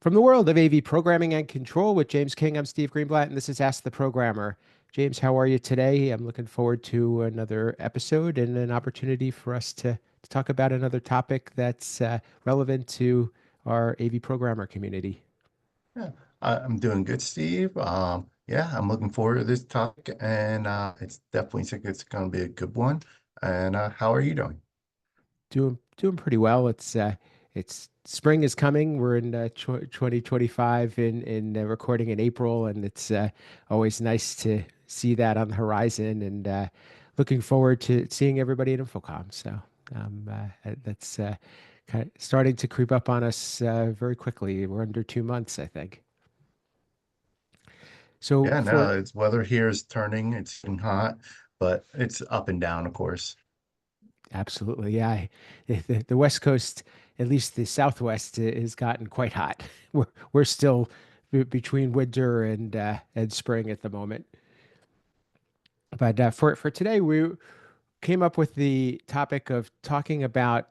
From the world of AV programming and control with James King, I'm Steve Greenblatt, and this is Ask the Programmer. James, how are you today? I'm looking forward to another episode and an opportunity for us to talk about another topic that's relevant to our AV programmer community. Yeah, I'm doing good, Steve. Yeah, I'm looking forward to this topic, and it's definitely think it's going to be a good one. And how are you doing? Doing pretty well. It's spring is coming. We're in 2025 in recording in April, and it's always nice to see that on the horizon. And looking forward to seeing everybody at InfoComm. So that's kind of starting to creep up on us very quickly. We're under 2 months, I think. So Yeah, for no, it's weather here is turning. It's getting hot, but it's up and down, of course. Absolutely, yeah. The West Coast, at least the Southwest, has gotten quite hot. We're still between winter and spring at the moment. But for today, we came up with the topic of talking about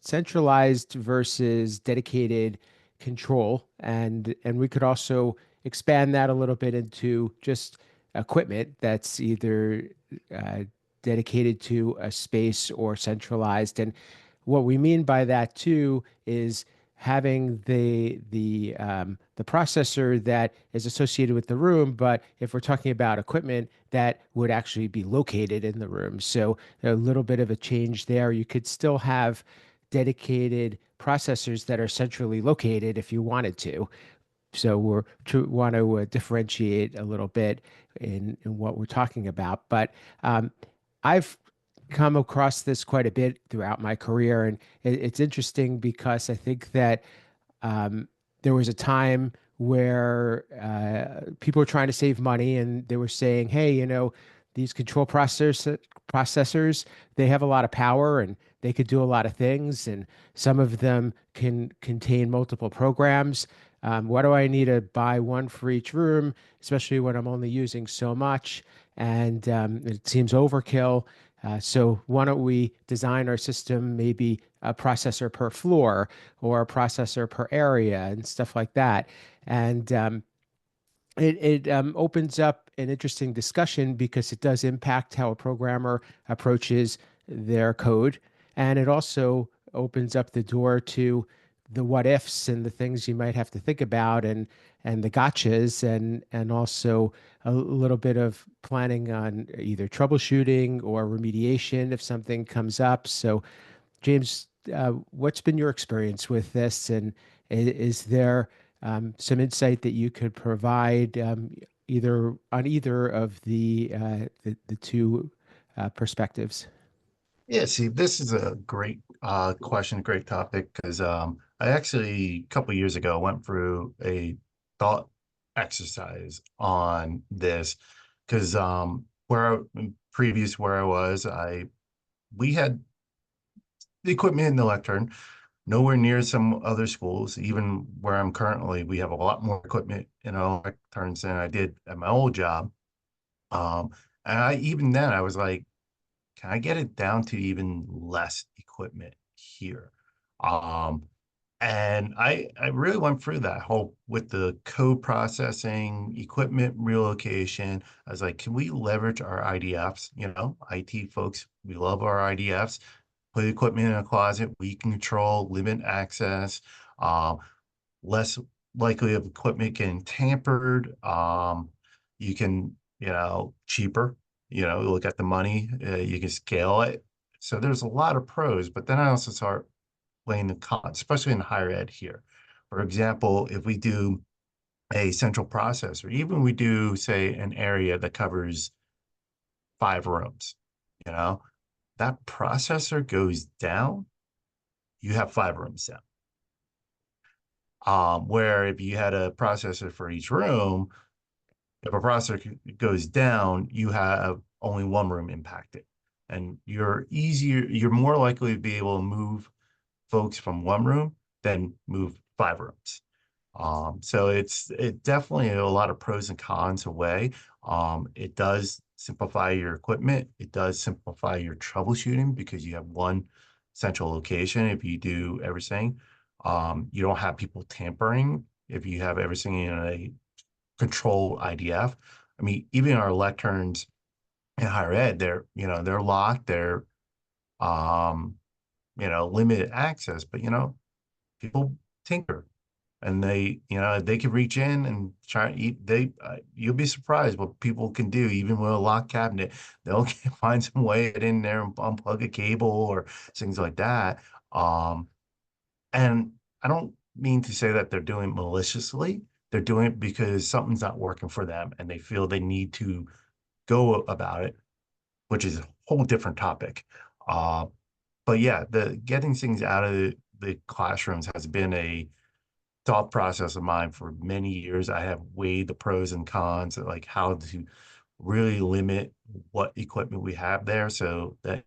centralized versus dedicated control, and we could also expand that a little bit into just equipment that's either uh, dedicated to a space or centralized. And what we mean by that too is having the processor that is associated with the room, but if we're talking about equipment that would actually be located in the room. So a little bit of a change there. You could still have dedicated processors that are centrally located if you wanted to. So we're to want to differentiate a little bit in what we're talking about. But I've come across this quite a bit throughout my career, and it's interesting because I think that um, there was a time where people were trying to save money, and they were saying, "Hey, these control processors, they have a lot of power, and they could do a lot of things, and some of them can contain multiple programs. Why do I need to buy one for each room, especially when I'm only using so much? And it seems overkill. So why don't we design our system maybe a processor per floor or a processor per area and stuff like that?" And it opens up an interesting discussion because it does impact how a programmer approaches their code. And it also opens up the door to the what ifs and the things you might have to think about and the gotchas and also a little bit of planning on either troubleshooting or remediation if something comes up. So James, what's been your experience with this? And is there some insight that you could provide either on either of the two perspectives? Yeah, see, this is a great question, great topic, because I actually a couple years ago went through a thought exercise on this because previous where I was, I we had the equipment in the lectern, nowhere near some other schools. Even where I'm currently, we have a lot more equipment in our lecterns than I did at my old job. And even then I was like, can I get it down to even less equipment here? Um, and I really went through that whole with the code processing, equipment relocation. I was like, can we leverage our IDFs? IT folks, we love our IDFs. Put equipment in a closet, we can control, limit access, um, less likely of equipment getting tampered. You can, cheaper, look at the money, you can scale it. So there's a lot of pros, but then I also start weighing the cons, especially in higher ed here. For example, if we do a central processor, even we do, say, an area that covers 5 rooms, you know, that processor goes down, you have 5 rooms down. Where if you had a processor for each room, if a processor goes down, you have only one room impacted. And you're more likely to be able to move folks from one room than move 5 rooms. So it definitely a lot of pros and cons away. It does simplify your equipment. It does simplify your troubleshooting because you have one central location. If you do everything, you don't have people tampering. if you have everything in a controlled IDF. I mean, even our lecterns in higher ed, they're locked, they're um, limited access, but people tinker and they can reach in and try to eat. You'll be surprised what people can do, even with a locked cabinet. They'll find some way to get in there and unplug a cable or things like that. Um, and I don't mean to say that they're doing it maliciously. They're doing it because something's not working for them and they feel they need to go about it, which is a whole different topic. Uh, but yeah, the getting things out of the classrooms has been a thought process of mine for many years. I have weighed the pros and cons, like how to really limit what equipment we have there so that,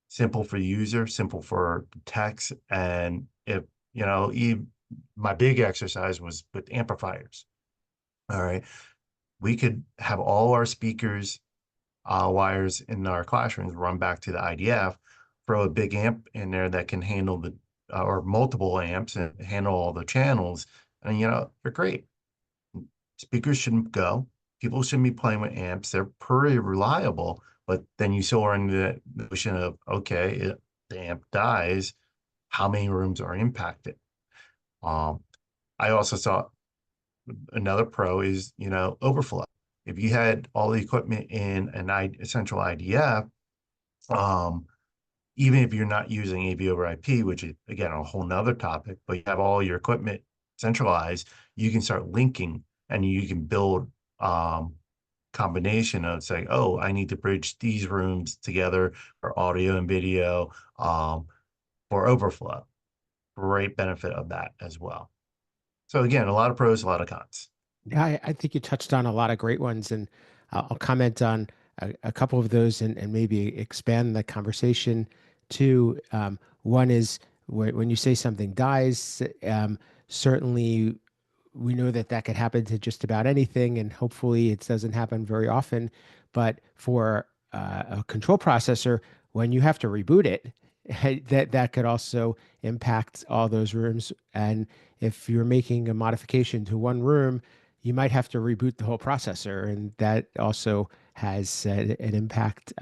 simple for the user, simple for the techs. And if, even my big exercise was with amplifiers. All right. We could have all our speakers wires in our classrooms run back to the IDF, throw a big amp in there that can handle or multiple amps and handle all the channels. And, they're great. Speakers shouldn't go. People shouldn't be playing with amps. They're pretty reliable. But then you still are in the notion of, okay, the amp dies, how many rooms are impacted? Um, I also saw another pro is, overflow. If you had all the equipment in a central IDF, um, even if you're not using AV over IP, which is again a whole nother topic, but you have all your equipment centralized, you can start linking and you can build combination of saying, oh, I need to bridge these rooms together for audio and video for overflow. Great benefit of that as well. So again, a lot of pros, a lot of cons. Yeah, I think you touched on a lot of great ones, and I'll comment on a couple of those and maybe expand the conversation too. One is when you say something dies, certainly we know that that could happen to just about anything, and hopefully it doesn't happen very often. But for a control processor, when you have to reboot it, that could also impact all those rooms. And if you're making a modification to one room, you might have to reboot the whole processor, and that also has an impact.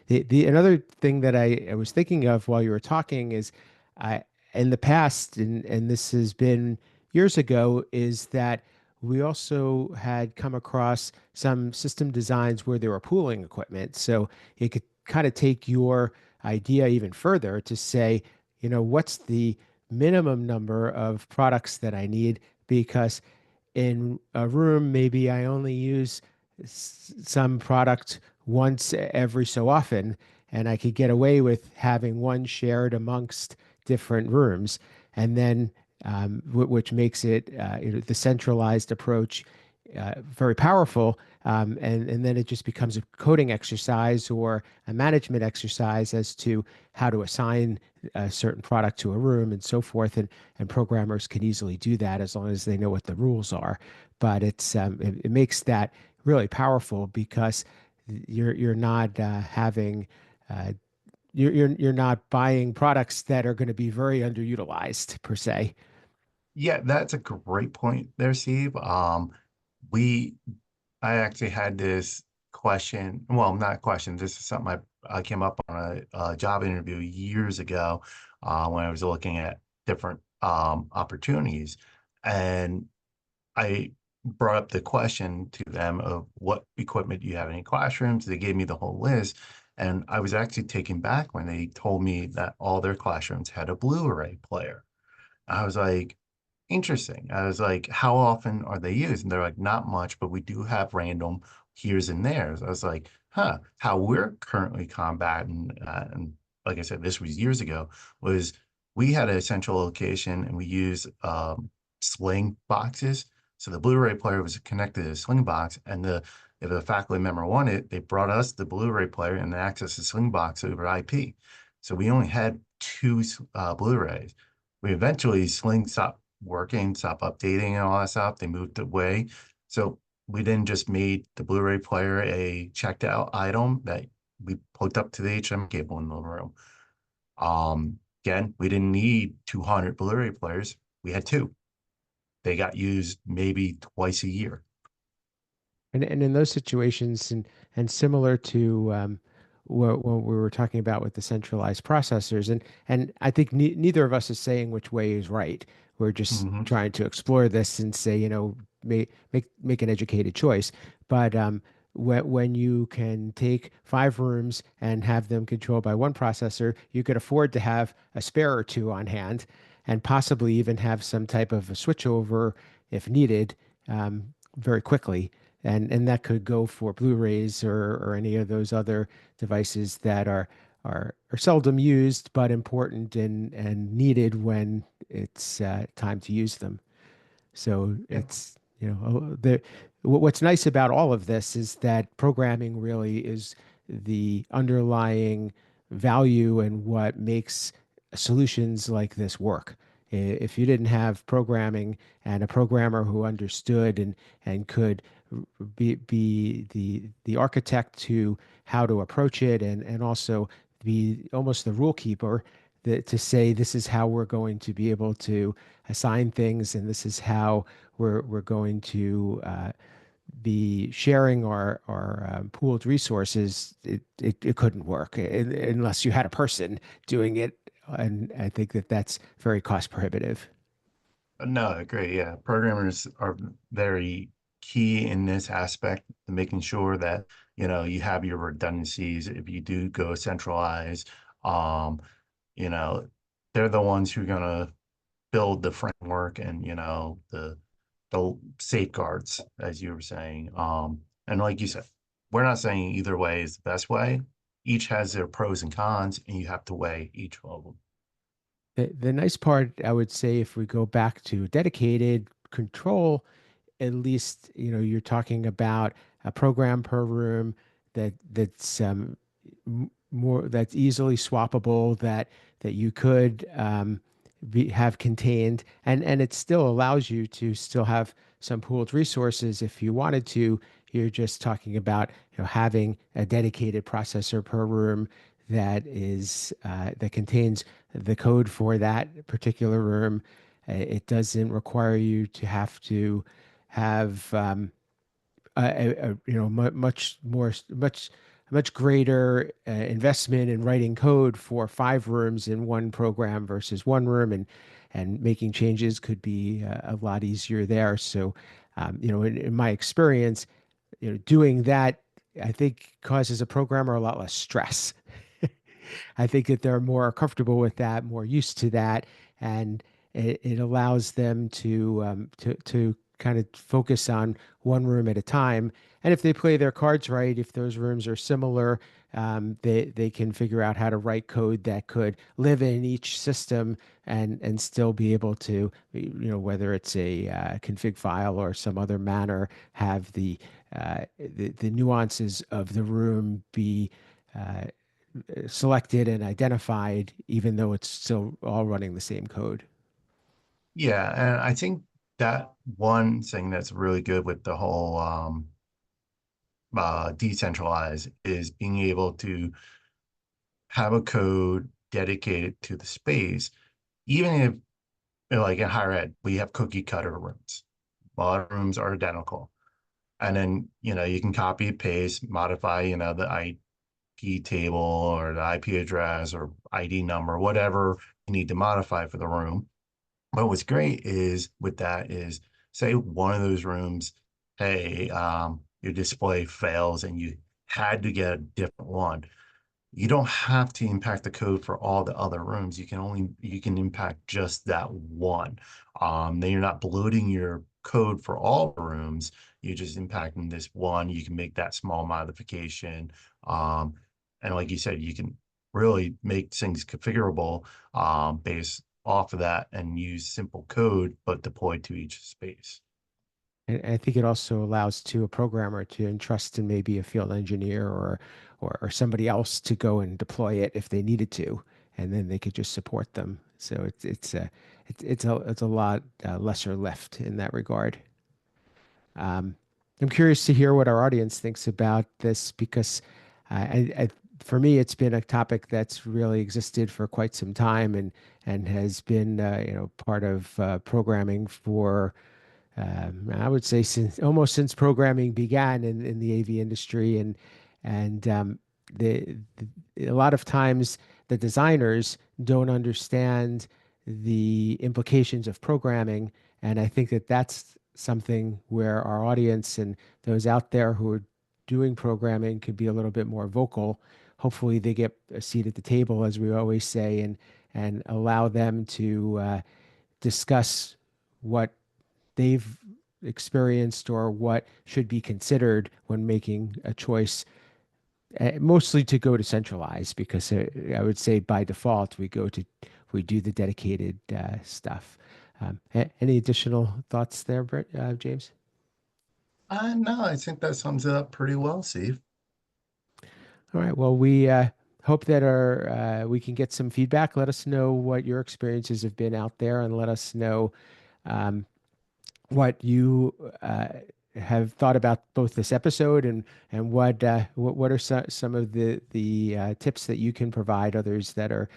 The another thing that I was thinking of while you were talking is, I in the past, and this has been years ago, is that we also had come across some system designs where there were pooling equipment. So it could kind of take your idea even further to say, what's the minimum number of products that I need? Because in a room, maybe I only use some product once every so often, and I could get away with having one shared amongst different rooms. And then, which makes it the centralized approach very powerful. And then it just becomes a coding exercise or a management exercise as to how to assign a certain product to a room and so forth. And programmers can easily do that as long as they know what the rules are. But it makes that really powerful because you're not having you're not buying products that are going to be very underutilized per se. Yeah, that's a great point there, Steve. We I actually had this question. Well, not question. This is something I came up on a job interview years ago when I was looking at different opportunities. And I brought up the question to them of what equipment do you have in your classrooms? They gave me the whole list. And I was actually taken back when they told me that all their classrooms had a Blu-ray player. I was like, interesting. I was like, how often are they used? And they're like, not much, but we do have random here's and there's. I was like, huh, how we're currently combating, and like I said, this was years ago, was we had a central location and we used sling boxes. So the Blu-ray player was connected to the sling box, and if a faculty member wanted, they brought us the Blu-ray player and access the sling box over IP. So we only had two Blu-rays. We eventually Sling stopped working, stopped updating and all that stuff. They moved away. So we then just made the Blu-ray player a checked out item that we hooked up to the HDMI cable in the room. Again, we didn't need 200 Blu-ray players. We had two. they got used maybe twice a year. And in those situations, and similar to what we were talking about with the centralized processors, and I think neither of us is saying which way is right. We're just Hmm. trying to explore this and say, make an educated choice. But when you can take five rooms and have them controlled by one processor, you could afford to have a spare or two on hand, and possibly even have some type of a switchover if needed, very quickly, and that could go for Blu-rays or any of those other devices that are seldom used but important and needed when it's time to use them. So Yeah. it's, what's nice about all of this is that programming really is the underlying value and what makes solutions like this work. If you didn't have programming and a programmer who understood and could be the architect to how to approach it, and also be almost the rule keeper, that to say this is how we're going to be able to assign things, and this is how we're going to be sharing our pooled resources. It couldn't work unless you had a person doing it, and I think that that's very cost prohibitive. No, I agree. Yeah, programmers are very key in this aspect, making sure that you have your redundancies if you do go centralized. Um, you know, they're the ones who are gonna build the framework and the safeguards, as you were saying. And like you said, we're not saying either way is the best way. Each has their pros and cons, and you have to weigh each of them. The nice part, I would say, if we go back to dedicated control, at least you're talking about a program per room that's more, that's easily swappable, that you could have contained, and it still allows you to still have some pooled resources if you wanted to. You're just talking about having a dedicated processor per room that contains the code for that particular room. It doesn't require you to have to have much more, much greater investment in writing code for five rooms in one program versus one room, and making changes could be a lot easier there. So, in my experience, doing that, I think, causes a programmer a lot less stress. I think that they're more comfortable with that, more used to that, and it allows them to kind of focus on one room at a time. And if they play their cards right, if those rooms are similar, they can figure out how to write code that could live in each system, and still be able to, whether it's a config file or some other manner, have the nuances of the room be uh, selected and identified, even though it's still all running the same code. Yeah, and I think that one thing that's really good with the whole decentralized is being able to have a code dedicated to the space, even if like in higher ed, we have cookie cutter rooms. A lot of rooms are identical. And then, you can copy, paste, modify, the IP table or the IP address or ID number, whatever you need to modify for the room. But what's great is with that is, say one of those rooms, hey, your display fails and you had to get a different one. You don't have to impact the code for all the other rooms. You can impact just that one. Then you're not bloating your code for all the rooms. You're just impacting this one. You can make that small modification. Um, and like you said, you can really make things configurable based off of that and use simple code, but deployed to each space. And I think it also allows to a programmer to entrust to maybe a field engineer or somebody else to go and deploy it if they needed to, and then they could just support them. So it's a lot lesser lift in that regard. Um, I'm curious to hear what our audience thinks about this, because for me, it's been a topic that's really existed for quite some time, and has been part of programming for I would say since almost since programming began in the AV industry, and a lot of times the designers don't understand the implications of programming, and I think that that's something where our audience and those out there who are doing programming could be a little bit more vocal. Hopefully, they get a seat at the table, as we always say, and allow them to discuss what they've experienced or what should be considered when making a choice, mostly to go to centralized, because I would say by default we do the dedicated stuff. Any additional thoughts there, James? No, I think that sums it up pretty well, Steve. All right. Well, we hope that we can get some feedback. Let us know what your experiences have been out there, and let us know um, what you have thought about both this episode and what are some of the tips that you can provide others that are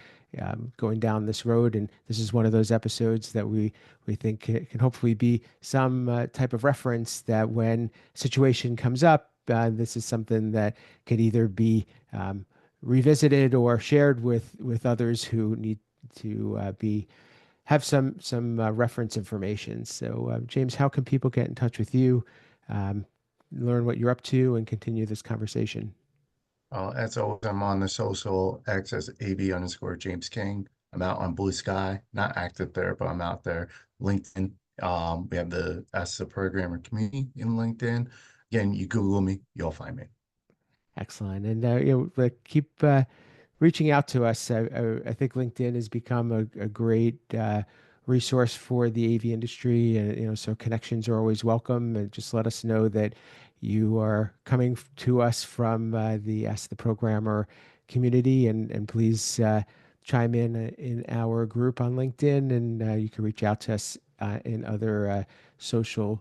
going down this road. And this is one of those episodes that we think can hopefully be some type of reference that when situation comes up, this is something that could either be revisited or shared with others who need to be have some reference information. So, James, how can people get in touch with you, um, learn what you're up to, and continue this conversation? As always, I'm on the social X as AV_James King. I'm out on Blue Sky, not active there, but I'm out there. LinkedIn, we have the Ask the Programmer community in LinkedIn. Again, you Google me, you'll find me. Excellent. And keep reaching out to us. I think LinkedIn has become a great resource for the AV industry. So connections are always welcome. And just let us know that you are coming to us from the Ask the Programmer community, and please chime in our group on LinkedIn, and you can reach out to us in other social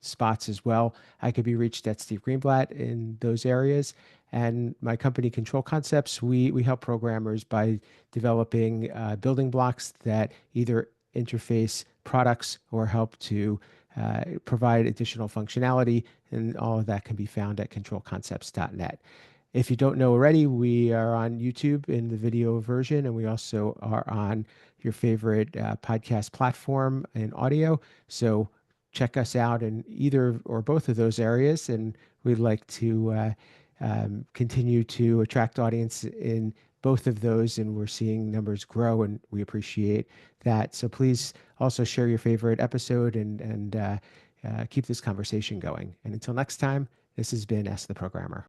spots as well. I could be reached at Steve Greenblatt in those areas. And my company, Control Concepts, we help programmers by developing building blocks that either interface products or help to provide additional functionality. And all of that can be found at controlconcepts.net. If you don't know already, we are on YouTube in the video version, and we also are on your favorite podcast platform in audio. So check us out in either or both of those areas. And we'd like to continue to attract audience in both of those. And we're seeing numbers grow, and we appreciate that. So please also share your favorite episode and keep this conversation going. And until next time, this has been Ask the Programmer.